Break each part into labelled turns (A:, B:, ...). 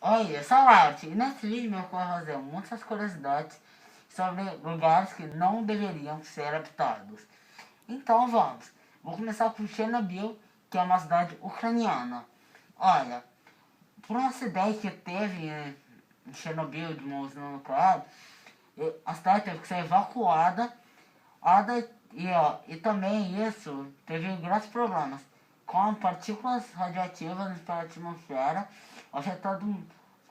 A: Olha, Salate, nesse vídeo eu vou fazer muitas curiosidades sobre lugares que não deveriam ser habitados. Então vamos. Vou começar com Chernobyl, que é uma cidade ucraniana. Olha, por um acidente que teve em Chernobyl de uma usina nuclear, a cidade teve que ser evacuada. E também isso teve grandes problemas, com partículas radioativas pela atmosfera, afetando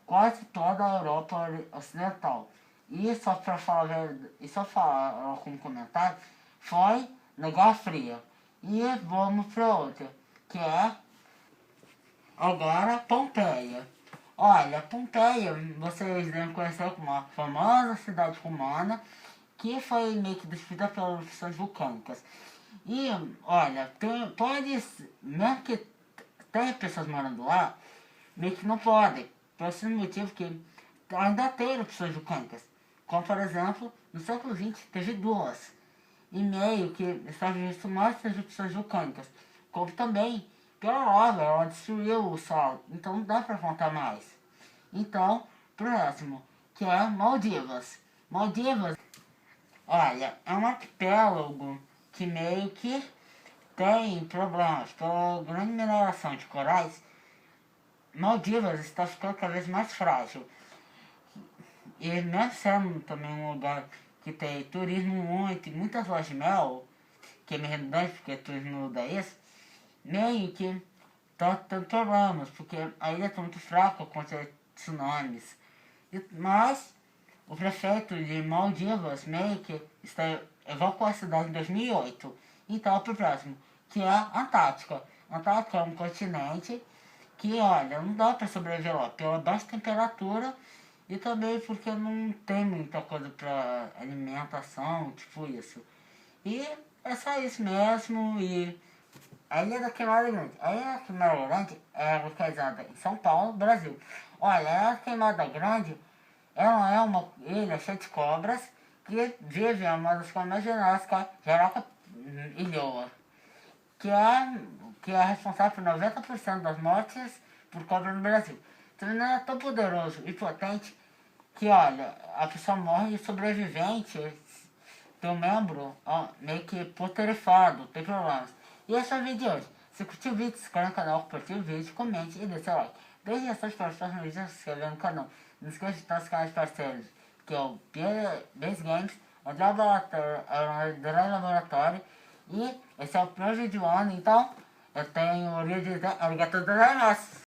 A: quase toda a Europa Ocidental. E só para falar como comentário, foi na Guerra Fria. E vamos para outra, que é agora Pompeia. Olha, Pompeia, vocês devem conhecer como uma famosa cidade romana, que foi meio que destruída pelas erupções vulcânicas. E, olha, mesmo que tenha pessoas morando lá, meio que não podem, pelo simples motivo que ainda tem erupções vulcânicas. Como, por exemplo, no século XX teve duas. E meio que está visto mais erupções vulcânicas. Como também, pela lava, ela destruiu o solo, então não dá para contar mais. Então, próximo, que é Maldivas. Maldivas, olha, é um arquipélago que meio que tem problemas pela grande mineração de corais. Maldivas está ficando cada vez mais frágil. E mesmo sendo também um lugar que tem turismo muito, e muitas lojas de mel, que é meio redundante porque turismo não dá isso, meio que tá tendo problemas, porque a ilha está muito fraca contra tsunamis. Mas o prefeito de Maldivas meio que evacuou a cidade em 2008. Então, pro próximo, que é a Antártica. A Antártica é um continente que, olha, não dá para sobreviver lá pela baixa temperatura e também porque não tem muita coisa para alimentação, tipo isso. E é só isso mesmo. E a Ilha da Queimada Grande. A Ilha da Queimada Grande é localizada em São Paulo, Brasil. Olha, a Ilha da Queimada Grande, ela é uma ilha cheia de cobras que vive em uma das cobras mais generosas, que é a Jaraca Ilhoa, que é responsável por 90% das mortes por cobra no Brasil. Então ele é tão poderoso e potente que, olha, a pessoa morre sobrevivente, teu membro, ó, meio que putrefado, tem problemas. E esse é o vídeo de hoje. Se curtiu o vídeo, se inscreve no canal, compartilha o vídeo, comente e dê seu like. Deixe as suas próximos vídeos, se inscrever no canal. Não esqueça de estar nos canais parceiros, que é o Base Games, André Laboratório, e esse é o primeiro vídeo do ano, então eu tenho o vídeo de arigatou gozaimasu.